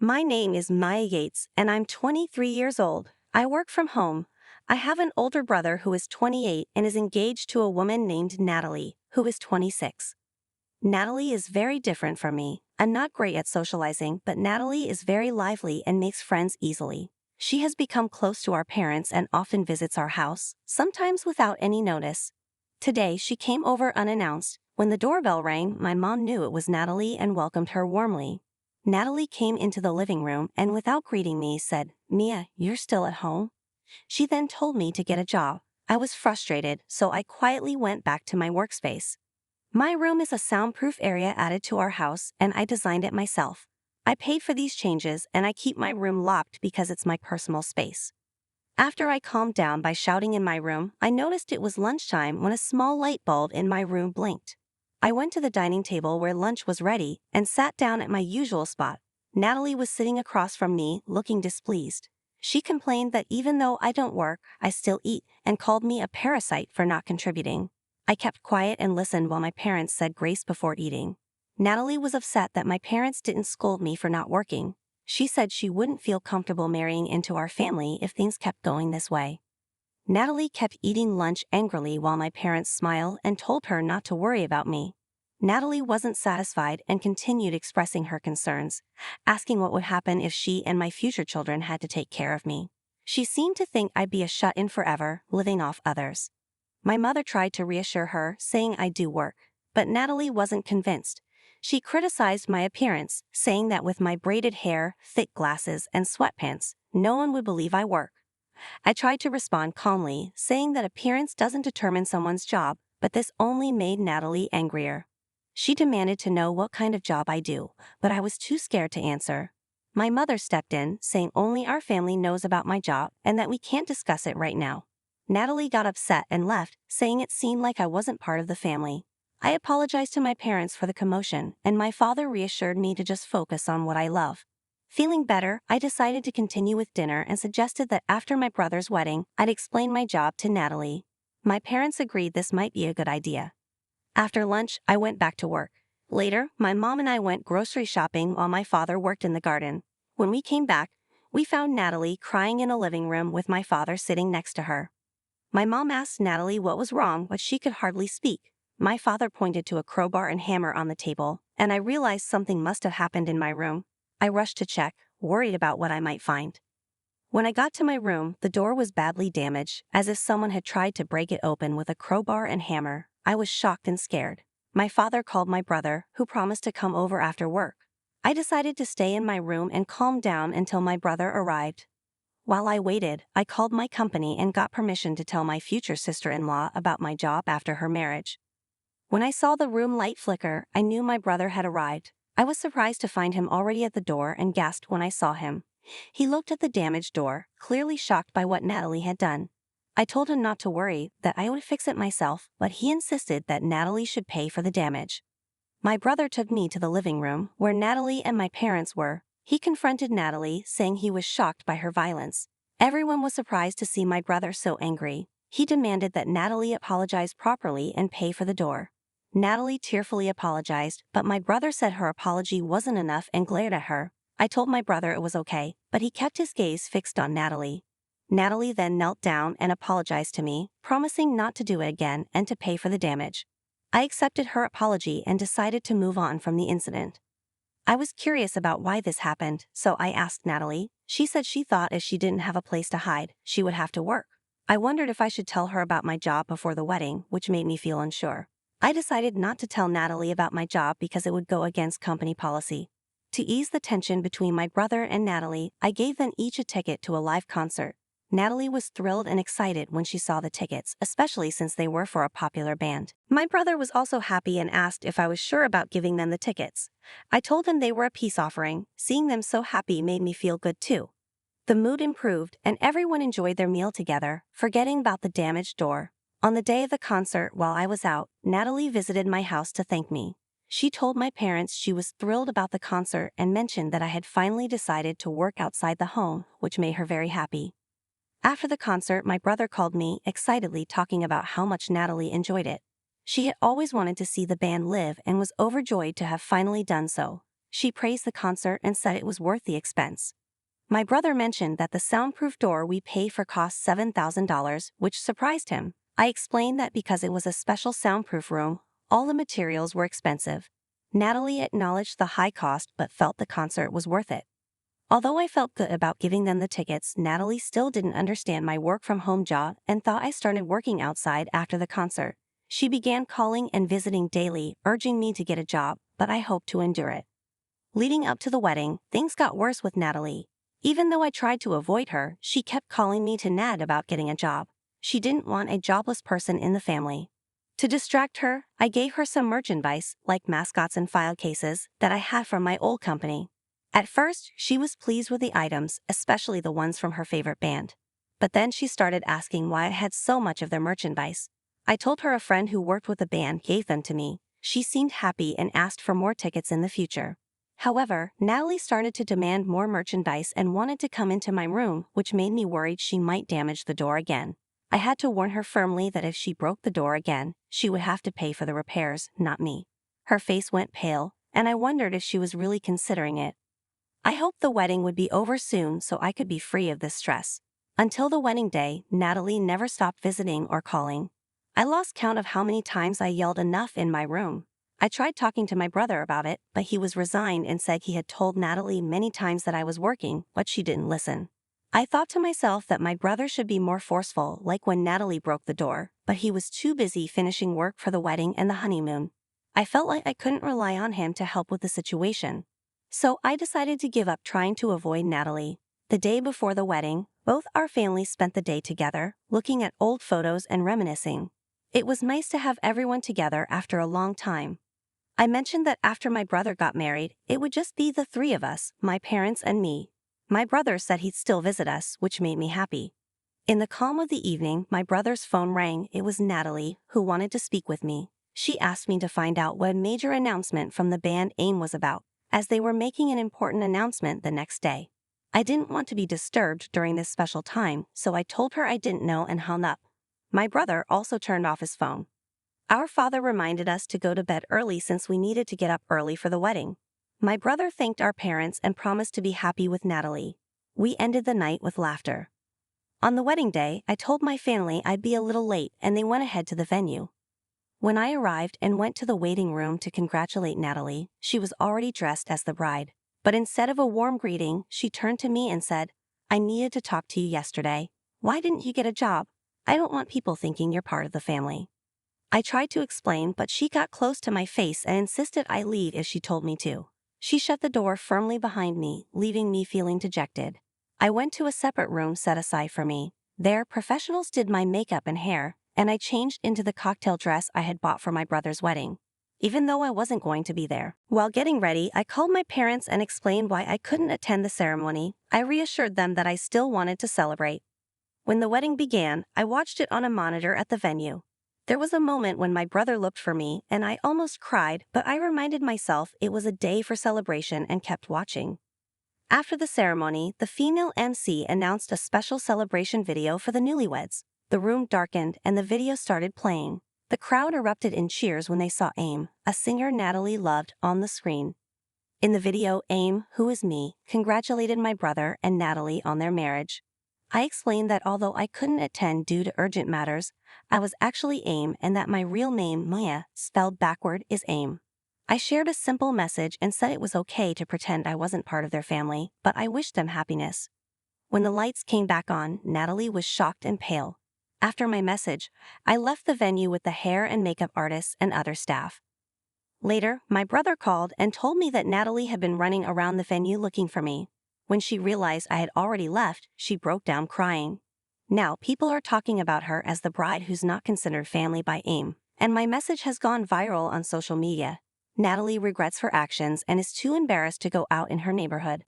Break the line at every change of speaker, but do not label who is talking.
My name is Mia Yates, and I'm 23 years old. I work from home. I have an older brother who is 28 and is engaged to a woman named Natalie, who is 26. Natalie is very different from me. I'm not great at socializing, but Natalie is very lively and makes friends easily. She has become close to our parents and often visits our house, sometimes without any notice. Today, she came over unannounced. When the doorbell rang, my mom knew it was Natalie and welcomed her warmly. Natalie came into the living room and without greeting me said, "Mia, you're still at home?" She then told me to get a job. I was frustrated, so I quietly went back to my workspace. My room is a soundproof area added to our house, and I designed it myself. I paid for these changes, and I keep my room locked because it's my personal space. After I calmed down by shouting in my room, I noticed it was lunchtime when a small light bulb in my room blinked. I went to the dining table where lunch was ready and sat down at my usual spot. Natalie was sitting across from me, looking displeased. She complained that even though I don't work, I still eat, and called me a parasite for not contributing. I kept quiet and listened while my parents said grace before eating. Natalie was upset that my parents didn't scold me for not working. She said she wouldn't feel comfortable marrying into our family if things kept going this way. Natalie kept eating lunch angrily while my parents smiled and told her not to worry about me. Natalie wasn't satisfied and continued expressing her concerns, asking what would happen if she and my future children had to take care of me. She seemed to think I'd be a shut-in forever, living off others. My mother tried to reassure her, saying I do work, but Natalie wasn't convinced. She criticized my appearance, saying that with my braided hair, thick glasses, and sweatpants, no one would believe I work. I tried to respond calmly, saying that appearance doesn't determine someone's job, but this only made Natalie angrier. She demanded to know what kind of job I do, but I was too scared to answer. My mother stepped in, saying only our family knows about my job and that we can't discuss it right now. Natalie got upset and left, saying it seemed like I wasn't part of the family. I apologized to my parents for the commotion, and my father reassured me to just focus on what I love. Feeling better, I decided to continue with dinner and suggested that after my brother's wedding, I'd explain my job to Natalie. My parents agreed this might be a good idea. After lunch, I went back to work. Later, my mom and I went grocery shopping while my father worked in the garden. When we came back, we found Natalie crying in a living room with my father sitting next to her. My mom asked Natalie what was wrong, but she could hardly speak. My father pointed to a crowbar and hammer on the table, and I realized something must have happened in my room. I rushed to check, worried about what I might find. When I got to my room, the door was badly damaged, as if someone had tried to break it open with a crowbar and hammer. I was shocked and scared. My father called my brother, who promised to come over after work. I decided to stay in my room and calm down until my brother arrived. While I waited, I called my company and got permission to tell my future sister-in-law about my job after her marriage. When I saw the room light flicker, I knew my brother had arrived. I was surprised to find him already at the door and gasped when I saw him. He looked at the damaged door, clearly shocked by what Natalie had done. I told him not to worry, that I would fix it myself, but he insisted that Natalie should pay for the damage. My brother took me to the living room, where Natalie and my parents were. He confronted Natalie, saying he was shocked by her violence. Everyone was surprised to see my brother so angry. He demanded that Natalie apologize properly and pay for the door. Natalie tearfully apologized, but my brother said her apology wasn't enough and glared at her. I told my brother it was okay, but he kept his gaze fixed on Natalie. Natalie then knelt down and apologized to me, promising not to do it again and to pay for the damage. I accepted her apology and decided to move on from the incident. I was curious about why this happened, so I asked Natalie. She said she thought if she didn't have a place to hide, she would have to work. I wondered if I should tell her about my job before the wedding, which made me feel unsure. I decided not to tell Natalie about my job because it would go against company policy. To ease the tension between my brother and Natalie, I gave them each a ticket to a live concert. Natalie was thrilled and excited when she saw the tickets, especially since they were for a popular band. My brother was also happy and asked if I was sure about giving them the tickets. I told him they were a peace offering. Seeing them so happy made me feel good too. The mood improved and everyone enjoyed their meal together, forgetting about the damaged door. On the day of the concert, while I was out, Natalie visited my house to thank me. She told my parents she was thrilled about the concert and mentioned that I had finally decided to work outside the home, which made her very happy. After the concert, my brother called me, excitedly talking about how much Natalie enjoyed it. She had always wanted to see the band live and was overjoyed to have finally done so. She praised the concert and said it was worth the expense. My brother mentioned that the soundproof door we pay for cost $7,000, which surprised him. I explained that because it was a special soundproof room, all the materials were expensive. Natalie acknowledged the high cost but felt the concert was worth it. Although I felt good about giving them the tickets, Natalie still didn't understand my work-from-home job and thought I started working outside after the concert. She began calling and visiting daily, urging me to get a job, but I hoped to endure it. Leading up to the wedding, things got worse with Natalie. Even though I tried to avoid her, she kept calling me to nag about getting a job. She didn't want a jobless person in the family. To distract her, I gave her some merchandise, like mascots and file cases, that I had from my old company. At first, she was pleased with the items, especially the ones from her favorite band. But then she started asking why I had so much of their merchandise. I told her a friend who worked with the band gave them to me. She seemed happy and asked for more tickets in the future. However, Natalie started to demand more merchandise and wanted to come into my room, which made me worried she might damage the door again. I had to warn her firmly that if she broke the door again, she would have to pay for the repairs, not me. Her face went pale, and I wondered if she was really considering it. I hoped the wedding would be over soon so I could be free of this stress. Until the wedding day, Natalie never stopped visiting or calling. I lost count of how many times I yelled enough in my room. I tried talking to my brother about it, but he was resigned and said he had told Natalie many times that I was working, but she didn't listen. I thought to myself that my brother should be more forceful, like when Natalie broke the door, but he was too busy finishing work for the wedding and the honeymoon. I felt like I couldn't rely on him to help with the situation. So I decided to give up trying to avoid Natalie. The day before the wedding, both our families spent the day together, looking at old photos and reminiscing. It was nice to have everyone together after a long time. I mentioned that after my brother got married, it would just be the three of us, my parents and me. My brother said he'd still visit us, which made me happy. In the calm of the evening, my brother's phone rang. It was Natalie, who wanted to speak with me. She asked me to find out what a major announcement from the band AIM was about, as they were making an important announcement the next day. I didn't want to be disturbed during this special time, so I told her I didn't know and hung up. My brother also turned off his phone. Our father reminded us to go to bed early since we needed to get up early for the wedding. My brother thanked our parents and promised to be happy with Natalie. We ended the night with laughter. On the wedding day, I told my family I'd be a little late and they went ahead to the venue. When I arrived and went to the waiting room to congratulate Natalie, she was already dressed as the bride. But instead of a warm greeting, she turned to me and said, "I needed to talk to you yesterday. Why didn't you get a job? I don't want people thinking you're part of the family." I tried to explain, but she got close to my face and insisted I leave if she told me to. She shut the door firmly behind me, leaving me feeling dejected. I went to a separate room set aside for me. There, professionals did my makeup and hair, and I changed into the cocktail dress I had bought for my brother's wedding, even though I wasn't going to be there. While getting ready, I called my parents and explained why I couldn't attend the ceremony. I reassured them that I still wanted to celebrate. When the wedding began, I watched it on a monitor at the venue. There was a moment when my brother looked for me and I almost cried, but I reminded myself it was a day for celebration and kept watching. After the ceremony, the female MC announced a special celebration video for the newlyweds. The room darkened and the video started playing. The crowd erupted in cheers when they saw AIM, a singer Natalie loved, on the screen. In the video, AIM, who is me, congratulated my brother and Natalie on their marriage. I explained that although I couldn't attend due to urgent matters, I was actually AIM and that my real name, Mia, spelled backward, is AIM. I shared a simple message and said it was okay to pretend I wasn't part of their family, but I wished them happiness. When the lights came back on, Natalie was shocked and pale. After my message, I left the venue with the hair and makeup artists and other staff. Later, my brother called and told me that Natalie had been running around the venue looking for me. When she realized I had already left, she broke down crying. Now, people are talking about her as the bride who's not considered family by AIM, and my message has gone viral on social media. Natalie regrets her actions and is too embarrassed to go out in her neighborhood.